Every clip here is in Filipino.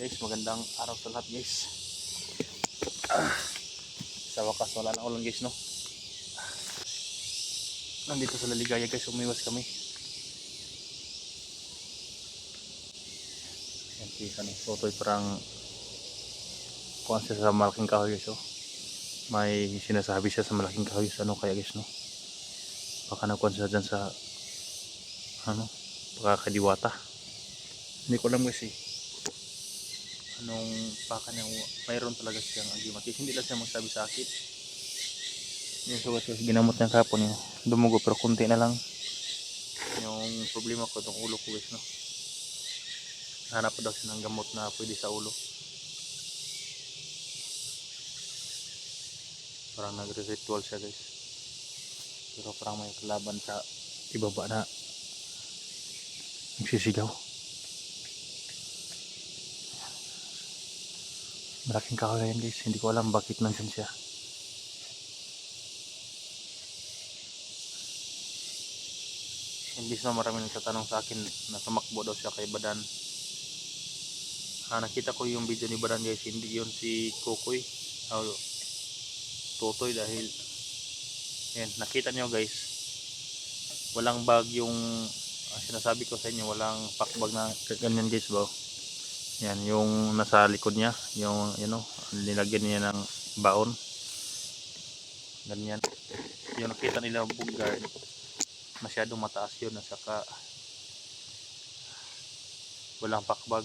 guys, magandang araw sa lahat guys. Sa wakas wala na ulan guys no. Nandito sa Laligaya guys, umiwas kami. Yan kita ni Totoy parang kuhan siya sa malaking kahoy guys oh. May sinasabi siya sa malaking kahoy ano kaya guys no. Baka nakuhan siya dyan sa ano, baka kadiwata. Hindi ko alam guys eh. Anong baka niya, mayroon talaga siyang agimat. Hindi lang siya magsabi sa akin. Yung sugat ko ginamot niya kahapon yun. Dumugo pero kunti na lang. Yung problema ko itong ulo ko guys no. Hanap pa daw siya ng gamot na pwede sa ulo. Parang nagre-ritual siya guys. Pero parang may kalaban sa ibaba na nagsisigaw. Malaking kahoy na yan guys. Hindi ko alam bakit nandyan siya. Imbis na marami nagtatanong sa akin na tumakbo daw siya kay Badan. Nakita ko yung video ni Badan guys. Hindi yun si Kukoy o Totoy dahil yan, nakita nyo guys. Walang bag yung sinasabi ko sa inyo. Walang packbag na ganyan guys ba. Yan yung nasa likod niya. Yung nilagyan niya ng baon. Ganyan. Yung nakita nila bugard. Masyadong mataas yun, saka walang pakbag,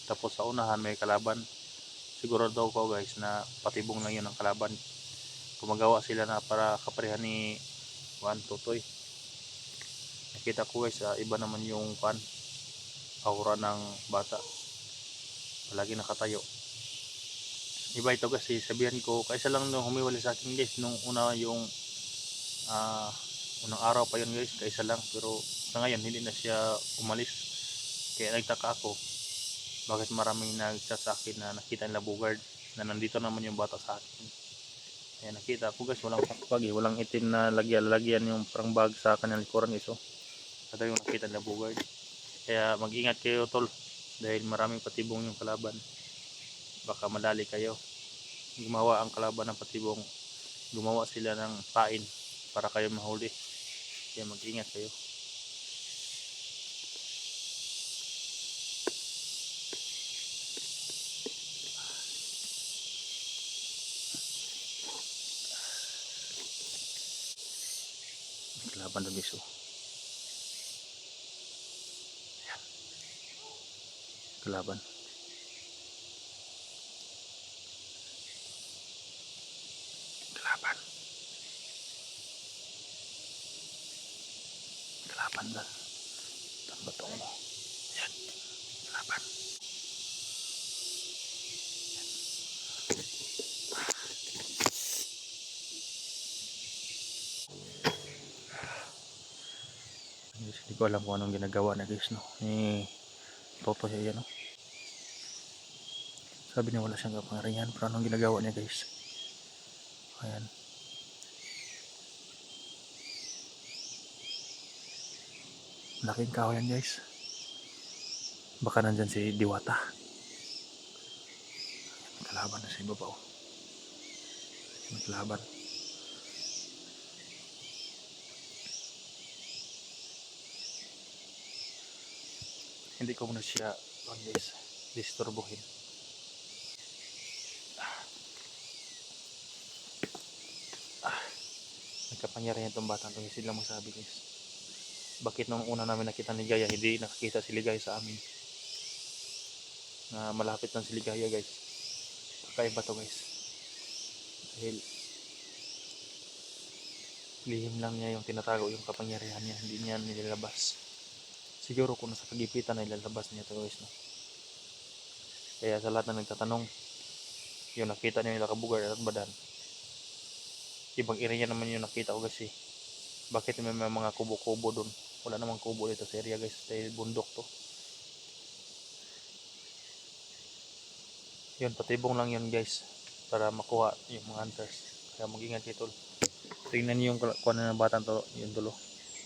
tapos sa unahan may kalaban. Siguro daw ko guys na patibong lang yun ang kalaban. Gumagawa sila na para kaparehan ni Juan Totoy. Nakita ko guys iba naman yung aura ng bata, palagi nakatayo. Iba ito kasi sabihan ko, kaysa lang nung humiwalay sa akin guys nung una yung unang araw pa yun guys, kaisa lang. Pero sa ngayon hindi na siya umalis. Kaya nagtaka ako bakit maraming nagchat sa akin na nakita nila bugard na nandito naman yung bata sa akin. Kaya nakita ko guys, walang pakpag walang itim na lagyan yung parang bag sa kanyang likuran guys oh. Ito yung nakita nila bugard. Kaya mag-ingat kayo tol, dahil maraming patibong yung kalaban. Baka madali kayo. Gumawa ang kalaban ng patibong, gumawa sila ng pain para kayo mahuli. Kaya mag-ingat kayo. Kalaban doon guys oh. Ayan. Kalaban. Kalaban. Kalaban doon. Ang batong mo. Ayan. Kalaban. Hindi ko alam kung anong ginagawa na guys no. Toto siya yan no. Sabi niya wala siyang kapangyarihan, pero anong ginagawa niya guys. Ayan. Malaking kahoy yan guys. Baka nandyan si Diwata. May kalaban na sa ibaba oh. May kalaban. Hindi ko muna siya guys disturbuhin. Nagkapangyarihan itong batang ito, sila magsabi guys. Bakit nung una namin nakita ni Ligaya hindi nakakita si Ligaya sa amin, na malapit lang si Ligaya guys. Kakaiba to guys, dahil lihim lang niya yung tinatago, yung kapangyarihan niya hindi niya nilalabas. Siguro kung nasa kagipitan ay lalabas niya to guys no? Kaya sa lahat na nagtatanong, yung nakita niya nila Kabugar at Badan, ibang area naman yung nakita ko guys eh. Bakit may mga kubo-kubo doon? Wala namang kubo dito sa area guys, dahil bundok to. Yun, patibong lang yun guys, para makuha yung mga hunters. Kaya mag-ingat kayo tol. Tingnan niyo yung kuha ng batang to, yung dulo.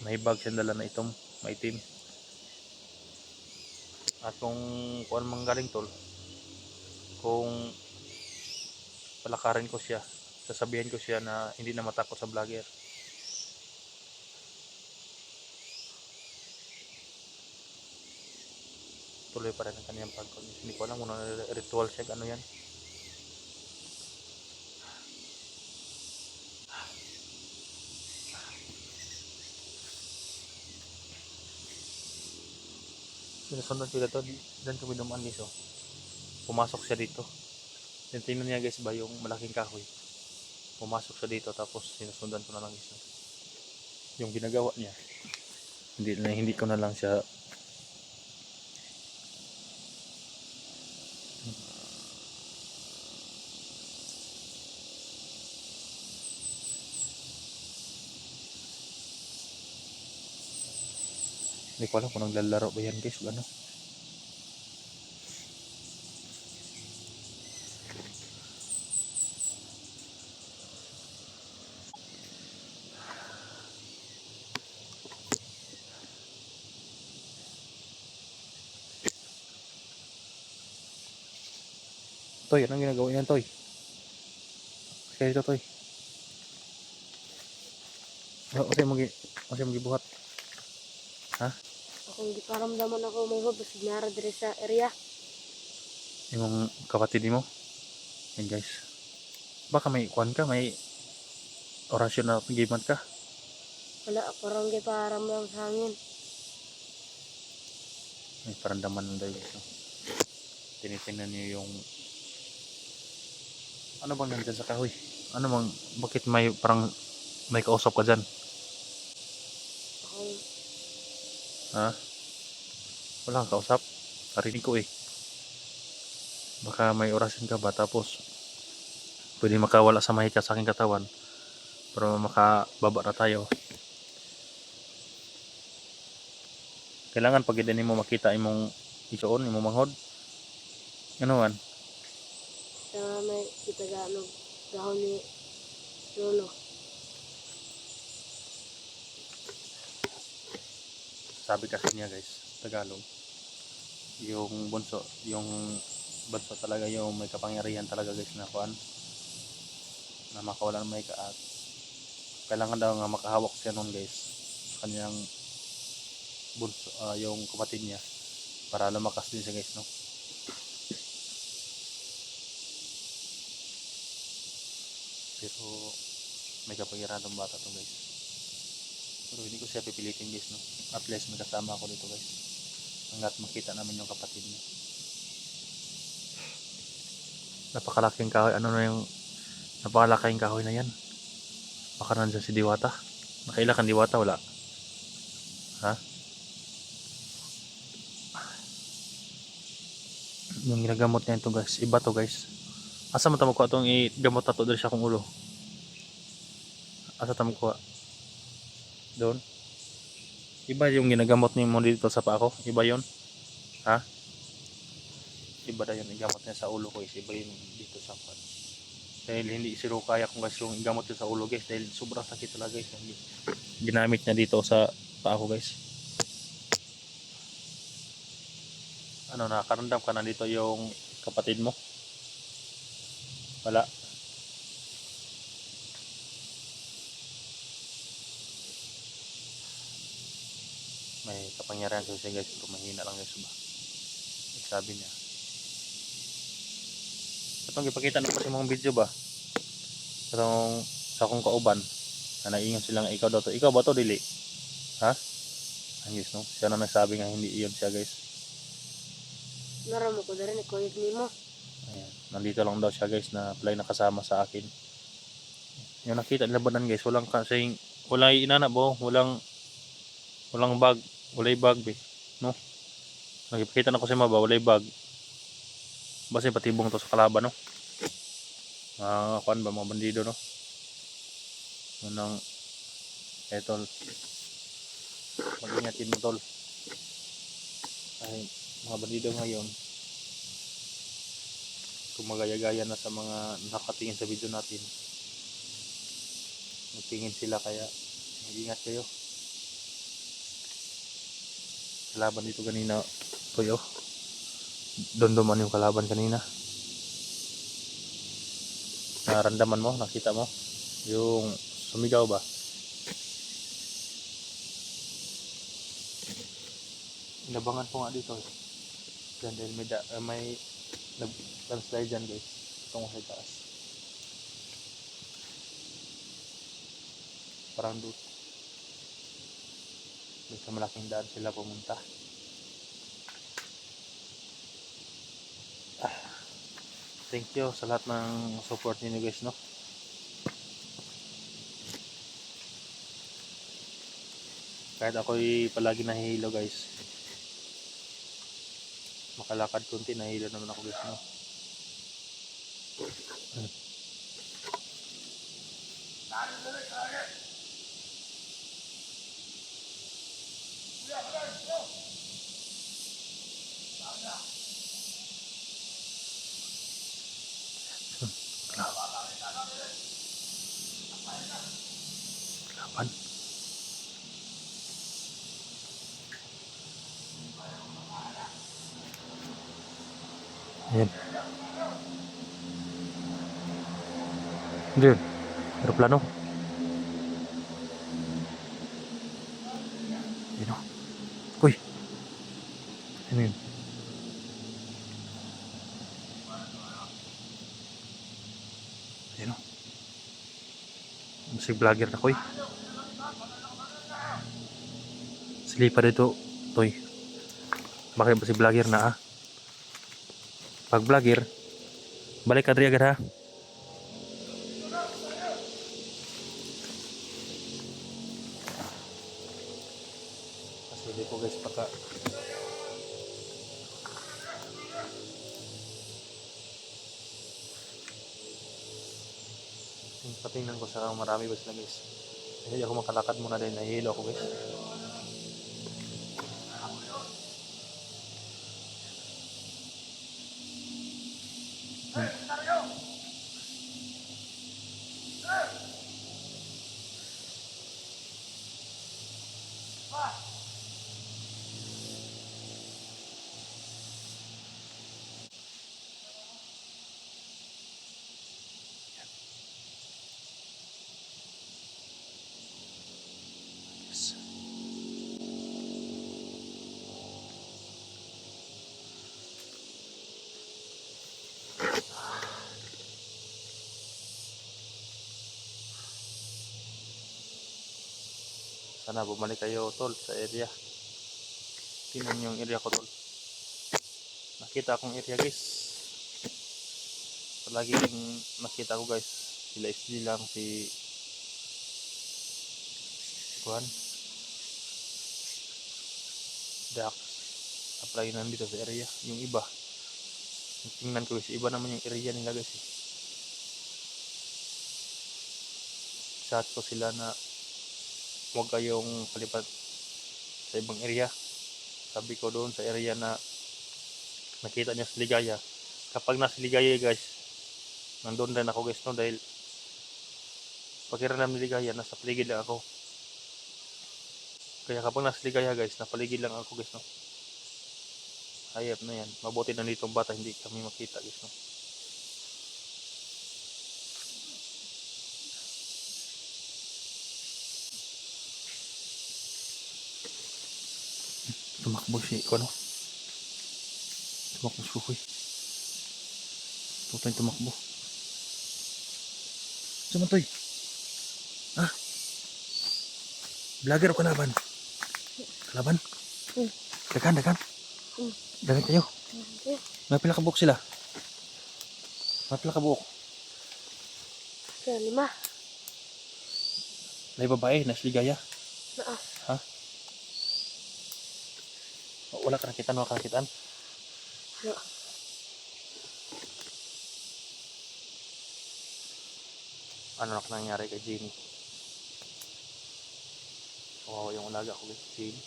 May bag siyang dala na itong maitim. At kung kuha mang galing tol, kung palakarin ko siya, sasabihin ko siya na hindi na matakot sa vlogger. Tuloy pa rin ang kanyang pagkon. Hindi ko alam kung ano ritual siya, ano yan. Sinusundan ko dito, dyan kami dumaan guys oh. Pumasok siya dito. Then tingnan niya guys ba yung malaking kahoy. Pumasok siya dito tapos sinusundan ko na lang guys. Yung ginagawa niya. Hindi ko na lang siya hindi ko alam kung naglalaro ba yan guys o ano. Toy, anong ginagawa niyan Toy? Kaya dito Toy. Kasi magibuhat. Ha? Akong giparamdaman ako may babasig na dire sa area. Yung kapatid mo. Yan guys. Baka may kuan ka, may orasyon na gimat ka. Wala, parang giparamdam sa hangin. May parandaman ng dayo guys. No? Tinitingnan niyo yung ano bang nandyan sa kahoy? Ano bang, bakit may parang may kausap ka dyan? Akong Ha? Wala kang kausap? Narinig ko eh. Baka may orasyon ka ba tapos pwede makawala sa mahika sa aking katawan para makababa na tayo. Kailangan pag hindi mo makita imong isuon, imong manghod. Ano man? sa may itagalog dahon ni Lolo. Sabi kasi niya guys, Tagalog, yung bunso talaga yung may kapangyarihan talaga guys na kuan na makawalan ng mahika at kailangan daw nga makahawak siya nun guys sa kanyang bunso, yung kapatid niya para lumakas din siya guys no. Pero may kapangyarihan ng bata to guys. Pero hindi ko siya pipilitin guys no. At least may kasama ako dito guys. Hanggat makita namin yung kapatid niya. Napakalaking kahoy. Ano na yung napakalaking kahoy na yan? Baka nandyan si Diwata. Nakailan kang Diwata? Wala. Ha? Yung ginagamot niya ito guys. Iba to guys. Asa mo tamo ko itong igamot na to dali sa akong ulo? Asa tamo ko? Doon? Iba yung ginagamot niya mo dito sa paa ko? Iba yun? Ha? Iba na yun igamot niya sa ulo ko guys. Iba yun dito sa paa. Dahil hindi siro kaya kung guys yung igamot niya sa ulo guys. Dahil sobrang sakit talaga guys. Ginamit niya dito sa paa ko guys. Ano, nakaramdam ka na dito yung kapatid mo? Wala. May kapangyarihan siya guys, pero mahina lang guys ba. Sabi niya. Itong ipakita na po sa mga video ba? Itong sa akong kauban na naingon sila nga ikaw daw to. Ikaw ba to dili? Ha? Ayos no? Siya na nagsabi nga hindi iyon siya guys. Naramo ko na rin ikunig nimo. Ayan. Nandito lang daw siya guys na play nakasama sa akin. Yung nakita labanan guys, walang kasing walang inana bo, walang bag, walay bag be, no? Nagipakita na ko sa mga ba, walay bag. Basta patibong to sa kalaban no. Kuan ba mga bandido no? Unang etol. Mag-ingatin mo tol. Ay mga bandido ngayon gumagaya-gaya na sa mga nakatingin sa video natin. Magtingin sila kaya mag-ingat kayo. Kalaban dito kanina Toyo. Dondoman yung kalaban kanina. Naramdaman mo, nakita mo yung sumigaw ba? Inabangan ko nga dito. Yan dahil may nag-landslide dyan guys. Itong sa taas. Parang doon. May sa malaking daan sila pumunta. Thank you sa lahat ng support ninyo guys, no? Kahit ako'y palagi nahihilo guys. Makalakad konti, nahihilo naman ako guys, no? Laban. Ayan. Hindi yun. Aeroplano. Ayan o. Uy. Ano yun? Ayan o. Si vlogger na ko eh. Silipa dito. Toy. Bakit ba si vlogger na ah? Pag vlogger, balik ka diri agad ha. Kasi hindi ko guys pagka patingnan ko sa marami ba sila guys. Hindi ako makalakad muna dahil nahihilo ako guys. Yes. Sana bumalik kayo tol sa area. Tingnan yung area ko tol. Nakita akong area guys. Palaging nakita ko guys. Sila SD lang si Juan. Dax. Apply nandito sa area. Yung iba. Tingnan ko guys. Iba naman yung area nila guys. Chat ko sila na huwag kayong palipat sa ibang area. Sabi ko doon sa area na nakita nyo sa Ligaya, kapag nasa Ligaya guys, nandun rin ako guys no, dahil pakiramdam ni Ligaya nasa paligid lang ako. Kaya kapag nasa Ligaya guys, napaligid lang ako guys no. Hayop na yan, mabuti na dito ang bata, hindi kami makita guys no. Tumakbo si ko no. Tumakbo si Kukoy. Tutay tumakbo. Sumantoy. Ah. Vlogger o kalaban? Kalaban? Dagan. Dagan kayo. May pila ka buhok sila. May pila ka buhok. Kaya 5. May babae, nasa Ligaya. Naa. Ha? Wala ka nakitaan, wala ka nakitaan. Wala. Ano na nangyari kay Jenny? Kawawa yung alaga ko guys, Jenny.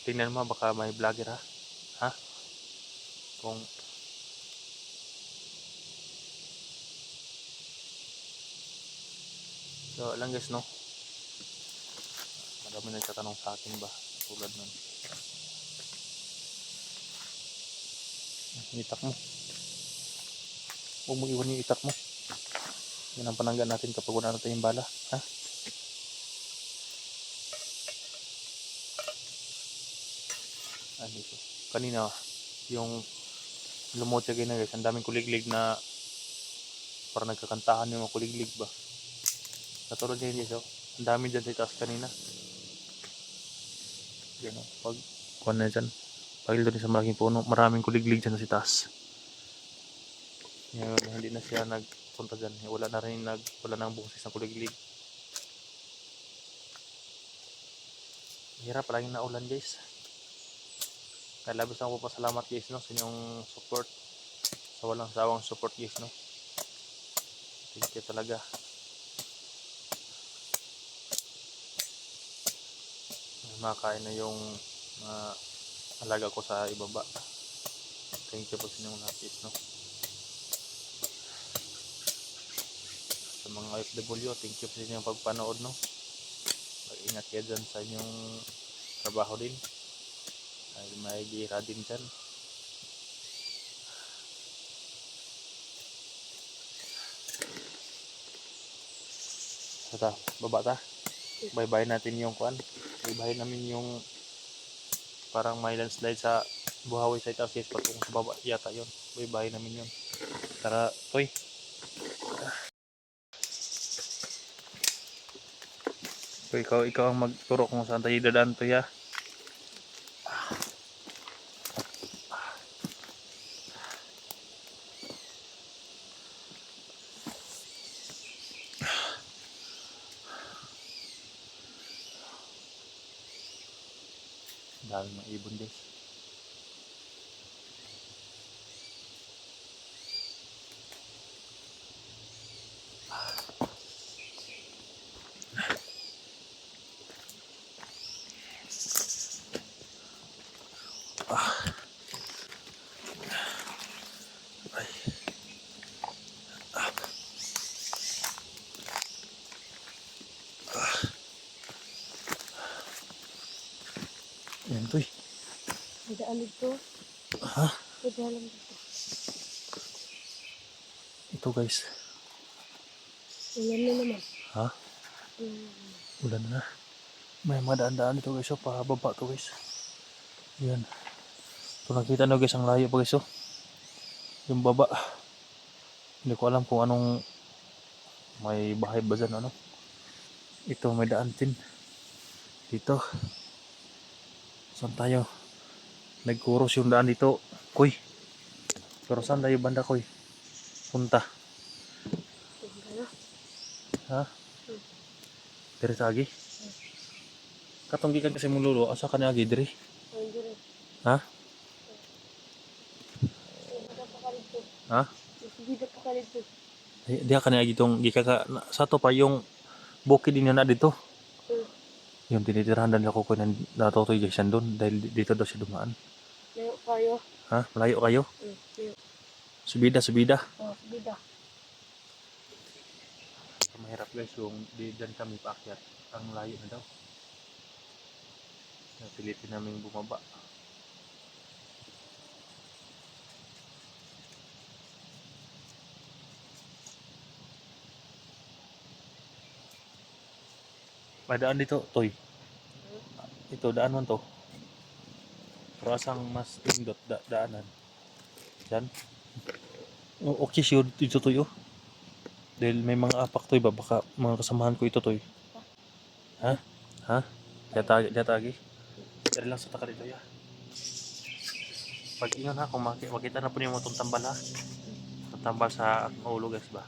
Tingnan mo baka may vlogger ha. Ha? Kung so lang guys no. Madami nagtatanong sa akin ba, tulad nun. Yung itak mo. Huwag mo iwan yung itak mo. Yan ang panangga natin kapag wala natin yung bala. Ha? Ano ito? Kanina, yung lumotya kayo na guys, ang daming kuliglig na parang nagkakantahan yung mga kuliglig ba. Katulad yan guys, oh. Ang dami dyan sa itaas kanina. Yan o, pag kuhan na dyan. Pag doon sa malaking puno, maraming kuliglig dyan sa itaas. Ngayon, hindi na siya nagpunta dyan. Wala nang boses ng kuliglig. Hirap palaging naulan guys. Kaya labis ako papasalamat guys no, sa inyong support. Sa walang sawang support guys no. Thank you talaga. Makain na yung alaga ko sa ibaba. Thank you po sa inyong lahat guys no. Sa mga OFW, thank you po sa inyong pagpanood no. Mag-ingat kayo dyan sa inyong trabaho din. Dahil may gira din dyan. Tata, baba ta. Bye-bye natin yung kuan. Bye-bye namin yung parang may landslide sa Buhawi sa itaas guys. Patungkol sa baba yata yun. Bye-bye namin yun. Tara, toy. So, ikaw ang magturo kung saan tayo dadaan to ya. Dami mga ibon guys. Yan toy. May daan dito. Ha? May daan dito. Ito guys. Ulan na naman. Ha? Ulan na. May mga daan-daan dito guys. So, pababa to guys. Yan. So, nakita nyo guys ang layo pa guys. Oh. Yung baba. Hindi ko alam kung anong may bahay ba dyan. Ano? Ito may daan din. Dito. Saan tayo? Nagkuros yung daan dito. Koy. Pero saan tayo banda koy? Punta. Ha? Diri sa agi? Katong gikan kasi mong lulo. Asa ka na agi diri? Ha? Ha? Dito pa ka dito. Diha ka na agi tong gika ka. Sa to pa yung bukid din na dito. Yung tinitirahan din ako ko ng natutoy guys yan doon. Dahil dito daw siya dumaan. Layo kayo. Ha? Malayo kayo? Layo. Subida. Subida. Mahirap guys yung dyan kami paakyat. Ang layo na daw. Napilitin namin bumaba. May daan dito, Toy. Ito, daan man to. Pero asang mas pindot daanan. Diyan. Okay sure dito Toy oh. Dahil may mga apak Toy ba? Baka mga kasamahan ko ito Toy. Ha? Ha? Diatagi. Dari lang sa taka dito ya. Pag ingon ha, kung makita na po niyo mo itong tambal ha. Itong tambal sa ulo guys ba.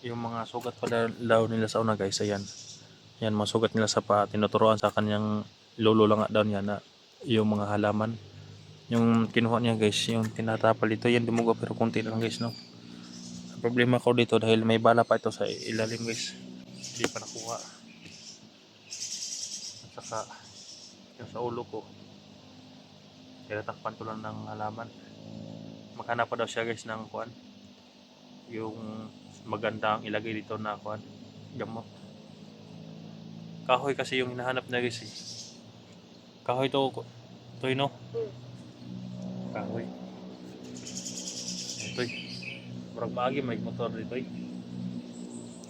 Yung mga sugat pala daw nila sa una guys, ayan. Yan, mga sugat nila sa pa. Tinuturoan sa kanyang lolo lang daw niya na yung mga halaman. Yung kinuha niya guys, yung tinatapal dito, yan dumugo pero konti lang guys no. Ang problema ko dito dahil may bala pa ito sa ilalim guys. Hindi pa nakuha. At saka yung sa ulo ko, tinatakpan ko lang ng halaman. Maghanap pa daw siya guys ng kuan. Yung maganda ang ilagay dito na kuan, gamot. Kahoy kasi yung hinahanap na guys eh. Kahoy to, no? Kahoy. Ito murag maagi may motor dito eh.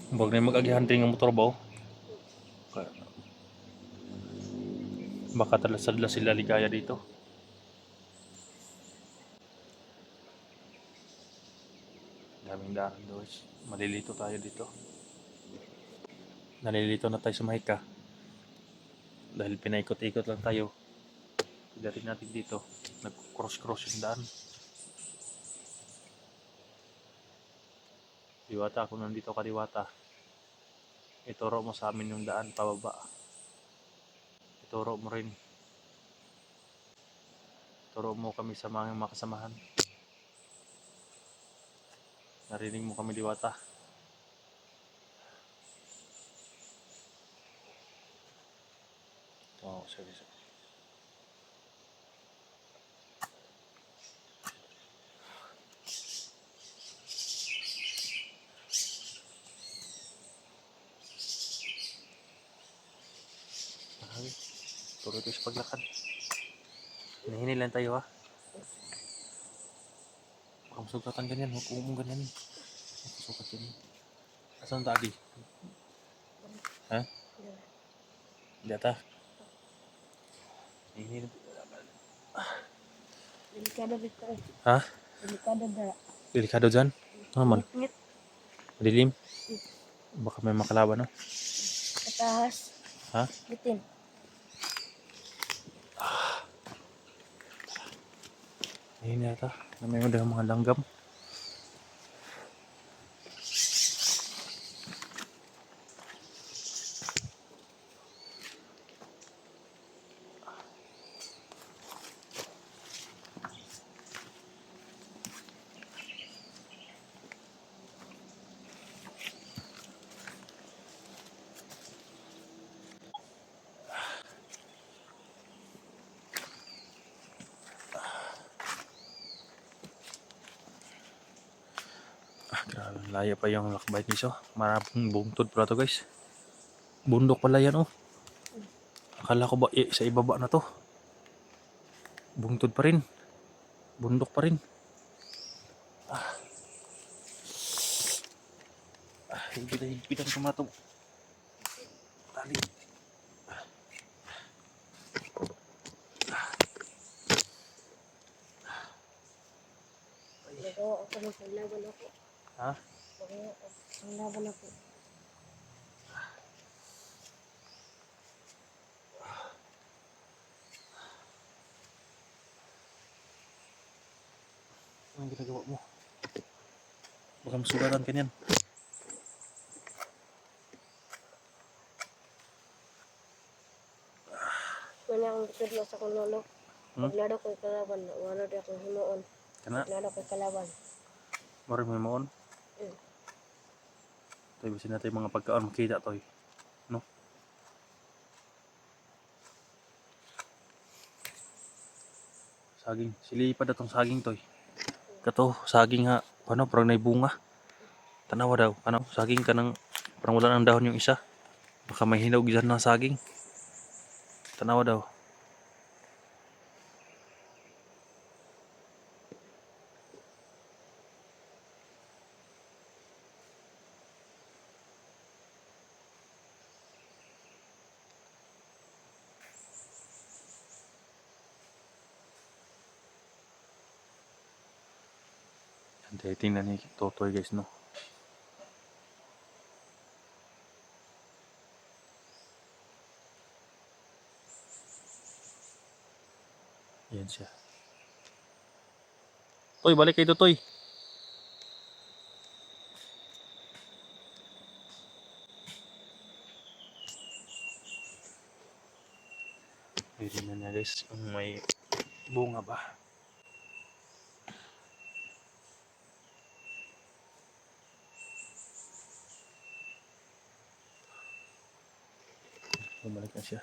Huwag na mag-agihan din ng motor ba oh. Baka talasadla sila ligaya dito. Daming daan guys. Malilito tayo dito. Nalilito na tayo sa Mahika. Dahil pinaikot-ikot lang tayo. Pagdating natin dito, nag-cross-cross yung daan. Diwata, kung nandito ka Diwata, ituro mo sa amin yung daan pababa. Ituro mo rin. Ituro mo kami sa mga makasamahan. Narinig mo kami Diwata. Oh, sorry. Turo tayo sa paglakad. Hinahinay lang tayo ha. Baka masugatan ganyan. Huwag umong ganyan. Masugat ganyan. Asan tadi? Ha? Hindi ata. Hinahinay lang. Delikado dito eh. Ha? Delikado dala. Delikado dyan? Ano naman? Ngit. Madilim? Baka may makalaban no? Katahas. Ha? Bitin. Hinahinay ata. May mga langgam. Grabe, layo pa yung lakbay guys oh. Marabong bungtod pala to guys. Bundok pala yan oh. Akala ko ba sa ibaba na to. Bungtod pa rin. Bundok pa rin. Higpitan ko matong tali. Nagawa ako ng panglaban ako. Ha? Nagawa ako ng panglaban ako. Anong ginagawa mo? Baka masugatan ka niyan. Wala akong kitudlo sa kong lolo. Paglaro ko'y kalaban. Wala di akong himuon. Kana? Paglaro ko'y kalaban. Mara may maon. Tayo bisin natin mga pagkaon makita to eh. No? Saging. Silipad na tong saging to eh. Kato, saging ha. Ano, parang naibunga. Tanawa daw. Ano, saging ka ng parang wala ng dahon yung isa. Baka may hinog dyan ng saging. Tanawa daw. Tingnan ni Totoy guys no. Yan siya. Toy, balik kayo Toy. Pwede na guys. Yung may bunga ba? Bumalik na siya.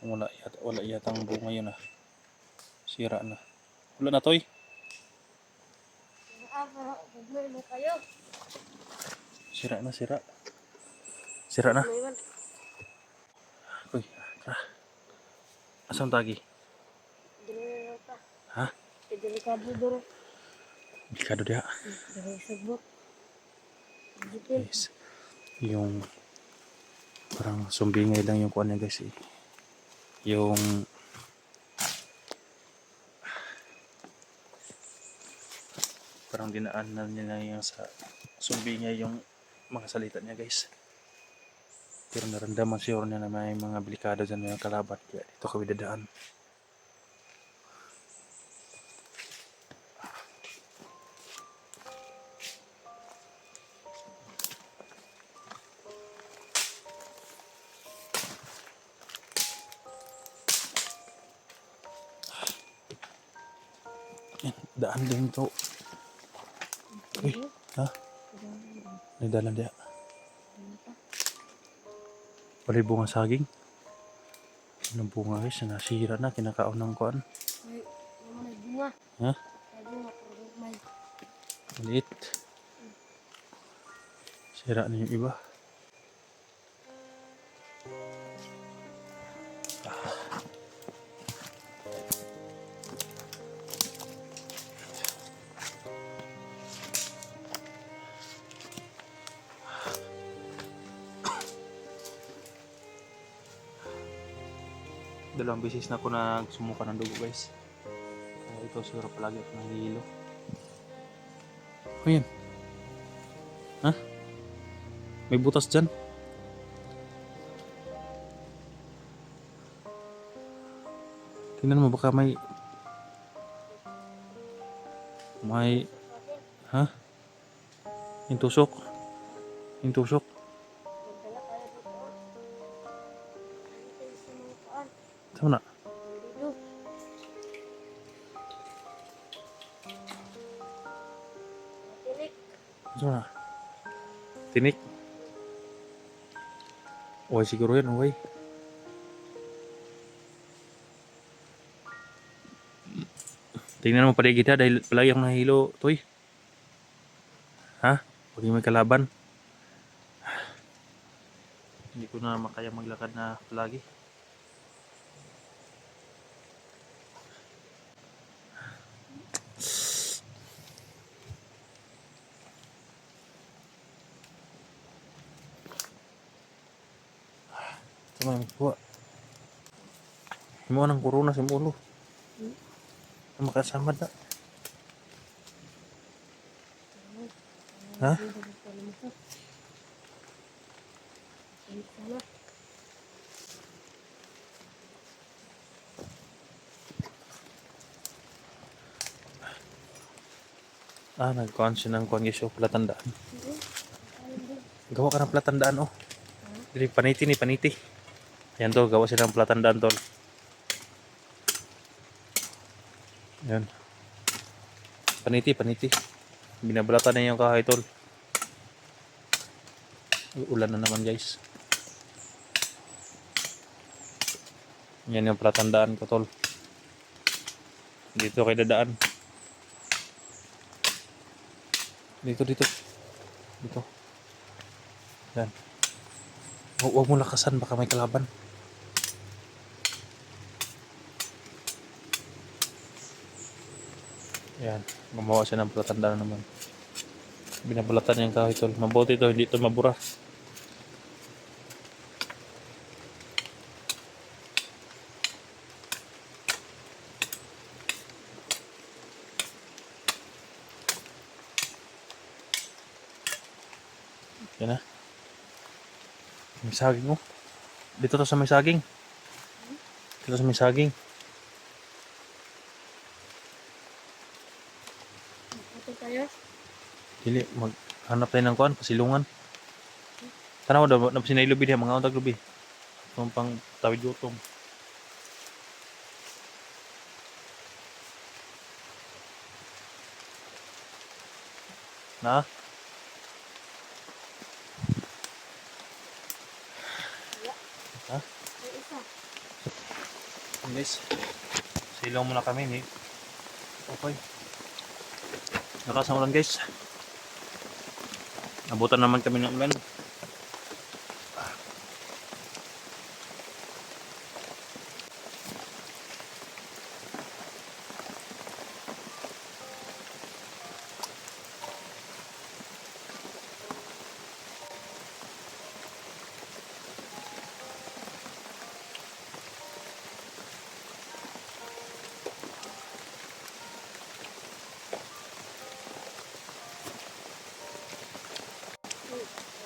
Wala yatang bunga yun ah. Sira na. Wala na Toy. para gagawin mo kayo. Sira na, sira. Sira na. May man. Uy, tara. Asang tagi? Dili na ka. Ha? Delikado duro. Delikado dia. Dili sagbot. Dipin. Guys, yung parang sumbingay lang yung kuan niya guys eh. Yung parang dinaanan niya na yung sa sumbingay yung mga salita niya guys. Pero naramdaman siguro niya na may mga delikado dyan, may kalaban. Kaya dito kami dadaan. Yan, daan din to. Uy, ha? Nagdalan dia. Walay bunga saging. Anong bunga guys? Nasira na, kinakaon ng kuan. May naman ay bunga. Ha? Ay bunga pero may. Maliit. Sira na yung iba. Dalawang beses na ako nagsumuka ng dugo guys. Kaya ito siguro palagi ako nahihilo. O yan. Ha? May butas dyan. Tingnan mo baka may ha? Yung tusok. Yung tusok. Magdala kayo dito. Dito sa mga paan. Tama na. Dito. Matinik. Tama na. Tinik. Uy, siguro yan. Uy. Tingnan mo paligid ha dahil palagi akong nahilo. Toy. Ha? Huwag yung may kalaban. Hindi ko na makaya maglakad na palagi. Tama yung buwa. Himuan ng corona sa ulo. Makasamad na. Ha? Nagkuhan siya ng kuhan guys, palatandaan. Gawa ka ng palatandaan, oh. Dili, paniti ni, paniti. Ayan to, gawa siya ng palatandaan, tol. Ayan. Paniti, paniti. Binabalatan na yung kahoy, tol. Ulan na naman, guys. Yan yung palatandaan ko, tol. Dito kayo dadaan. Dito. Dito. Yan. Huwag mo lakasan, baka may kalaban. Yan. Gumawa siya ng palatandaan naman. Binabalatan yung kahoy, tol. Mabuti ito, hindi ito mabura. Yan na. May saging, oh. Dito to sa may saging. Dito sa may saging. Ito tayo. Dili, maghanap tayo ng kuhan, pasilungan. Tanaw daw, napasinay lubi diya, mga untag lubi. Itong pang tawid gutom. Na? Ha? May isa. Guys, silong muna kami ni. Okay. Lakas ng ulan guys. Nabutan naman kami ng ulan.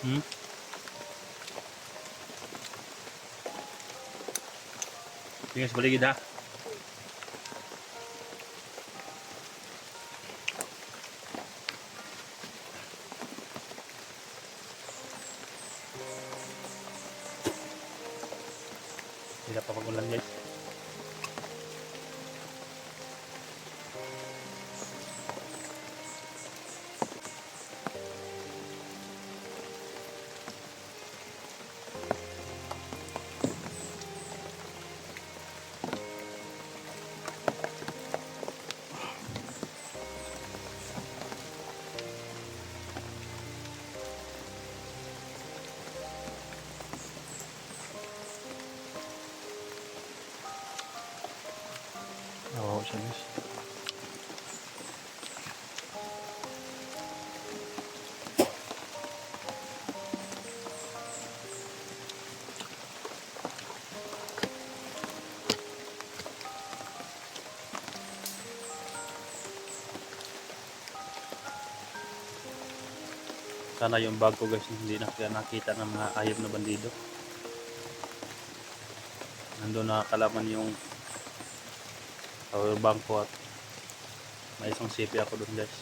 Hmm? Tingnan sa baligid ha. Hindi pa pag-ulan guys. Oo, siya guys. Sana yung bag ko guys hindi nakita ng mga ayop na bandido. Nandun nakakalaman yung power bank ko at may isang CP ako dun guys.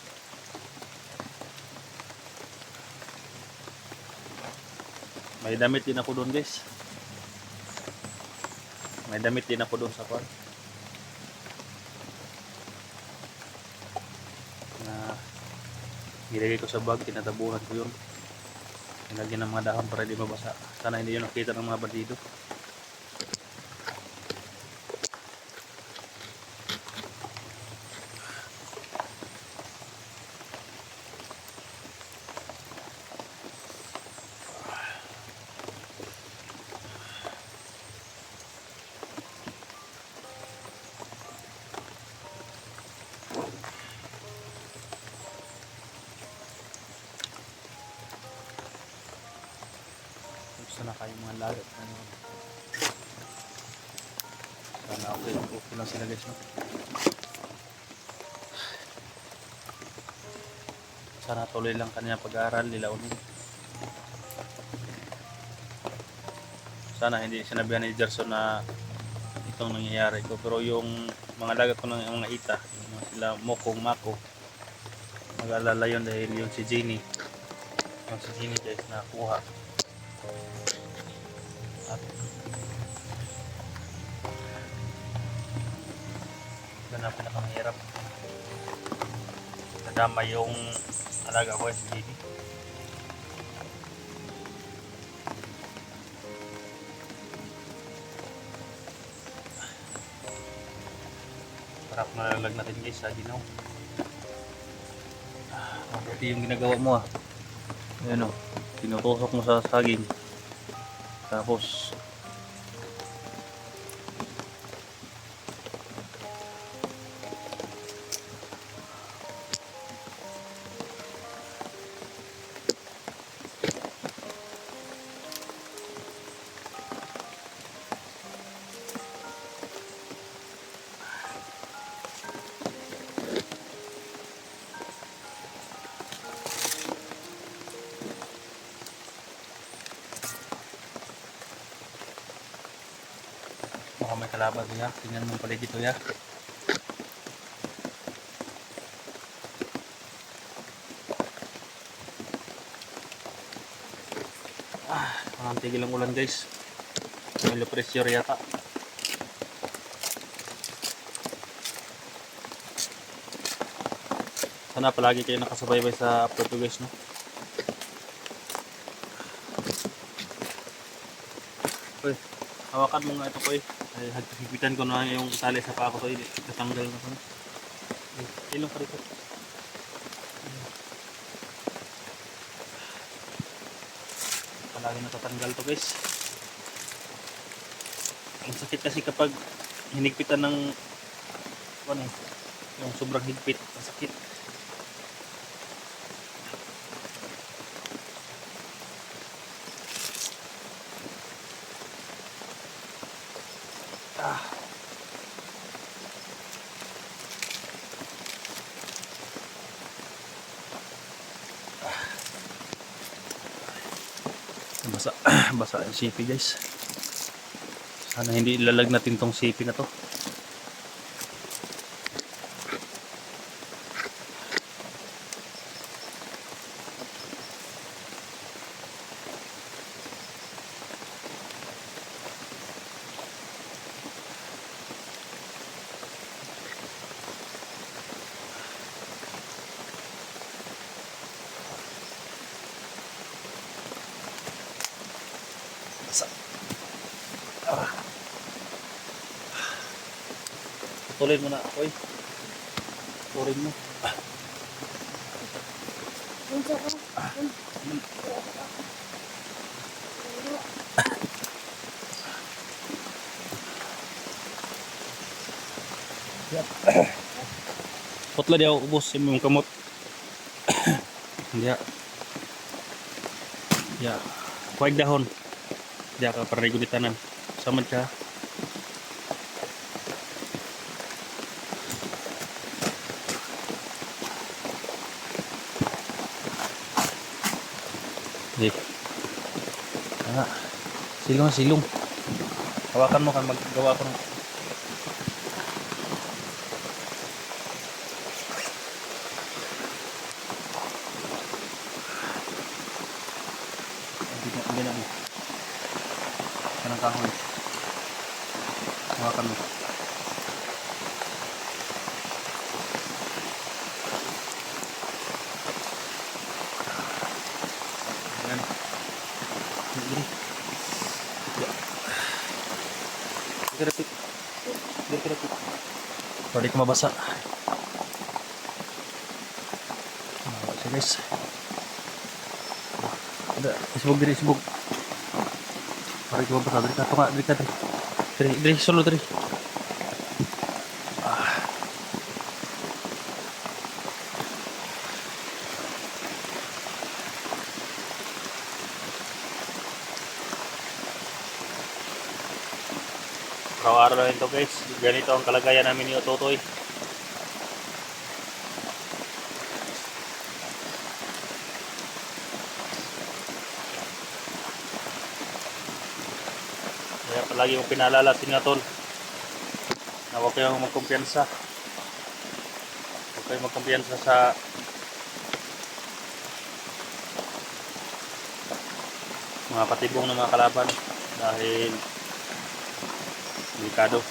May damit din ako dun guys. May damit din ako dun sa kwan. Na nilagay ko sa bag, tinatabuhan ko yun. Nilagyan ng mga dahon para hindi mabasa. Sana hindi yun nakita ng mga bandido. Sana kayong mga lagat. Sana okay lang sila guys, no? Sana tuloy lang kanya pag-aaral nila ulit. Sana hindi sinabihan ni Gerson na itong nangyayari ko. Pero yung mga lagat ko ng mga ita, yung mga sila Mokong Mako, mag-alala yun dahil yung si Jenny. Yung si Jenny guys nakuha. At ito na pinakamahirap. Nadama yung alaga ko si Jenny. Parang nalalag natin guys sa ginaw. Mabuti yung ginagawa mo ah. Ayan o, tinutusok mo sa saging. Tapos baka may kalaban ya. Tingnan mo pala dito ya. Ang tigil ang ulan guys. May low pressure yata. Sana palagi kayo nakasubaybay sa upload ko guys, no? Uy, hawakan mo nga ito ko eh. Ay, higpitan ko na yung tali sa paa ko to. Tatanggal na ko na. Ilong ka rito. lagi natatanggal to guys. Ang sakit kasi kapag hinigpitan ng ano eh, yung sobrang higpit, ang sakit. Basa, basa yung sipi guys. Sana hindi ilalag natin tong sipi na to. Basa. Putulin mo na ako eh. Putulin mo. Unsa ka? Putla dia ubos yung kamot. Dia. Ya. Kuwag dahon. Dia ka para guditanan. Samad ka. Di. Silong silong. Hawakan mo kan maggawa ko ng hindi na mo. Kanang kahoy. Hawakan mo. Ayan. Diri. Dirapit. Dirapit. Pwede ka mabasa. So guys. Ada, isbog diri, isbog. Pwede ka mabasa. Diri ka, tunga, diri ka, diri. Diri, solo diri. Araw-araw na ito guys, ganito ang kalagayan namin ni Ototoy. Kaya palagi mong pinaalala si Tol na huwag kayong magkumpiyansa. Huwag kayong magkumpiyansa sa mga patibong ng mga kalaban dahil delikado.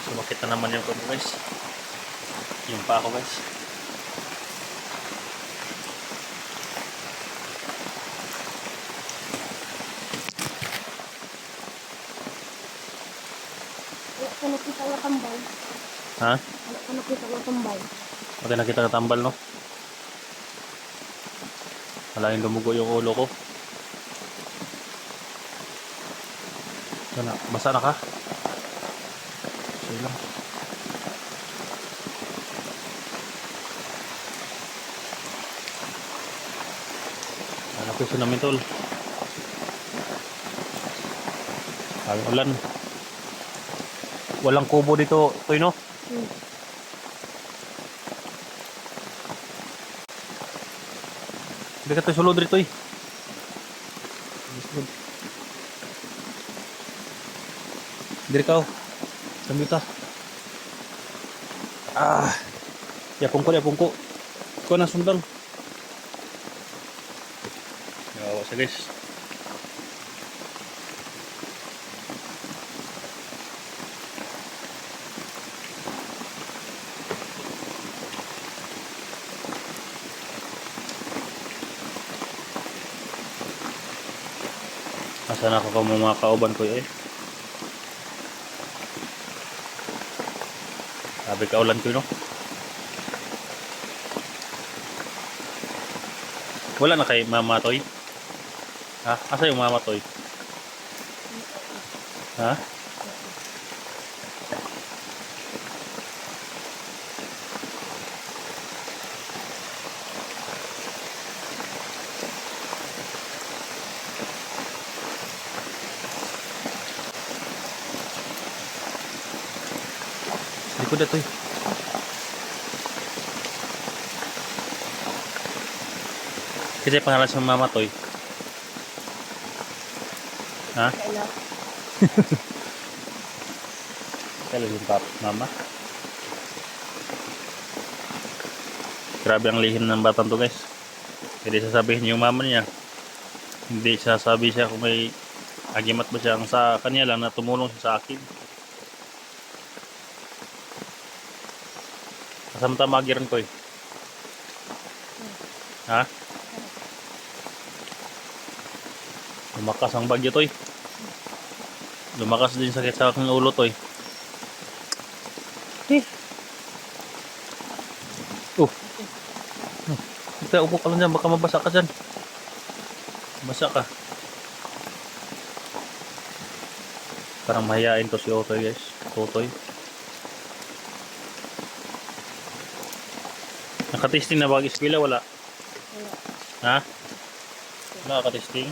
Sumakit na naman yung kubo guys. Yung pa ako guys. Wala ka nakita nga tambal. Ha? Wala ka nakita nga tambal. Okay, nakita ka tambal no? Wala yung dumugo yung ulo ko. Sana, basa na ka? Sige lang. Malapit sa namin tol. Ang ulan. Walang kubo dito, Toy no? Hindi ka tayo sulod rito eh. Diri ka oh. Sambuta. Yapong ko. Ikaw na sundang. Yawa siya guys. Asa na ako mga kauban ko eh. Sabi ka ulan ko no. Wala na kay Mama Toy? Ha? Asa yung Mama Toy? Ha? Likod na Toy. Kasi pangalan sa Mama Toy. Ha? Kailan? Kailan yung Mama? Grabe ang lihim ng batang to guys. Hindi sasabihin yung mama niya. Hindi sasabi siya kung may agimat ba siya. Ang sa kanya lang na tumulong siya sa akin. Kasama magiran ko eh. Ha? Lumakas ang bagyo to eh. Lumakas din sakit sa aking ulo to eh. Kita upo ka lang dyan, baka mabasa ka dyan. Basa ka. Parang mahihain to si Otoy guys. Otoy. Nakatesting na ba ang eskwela? Wala. Wala. Ha? Wala nakatesting?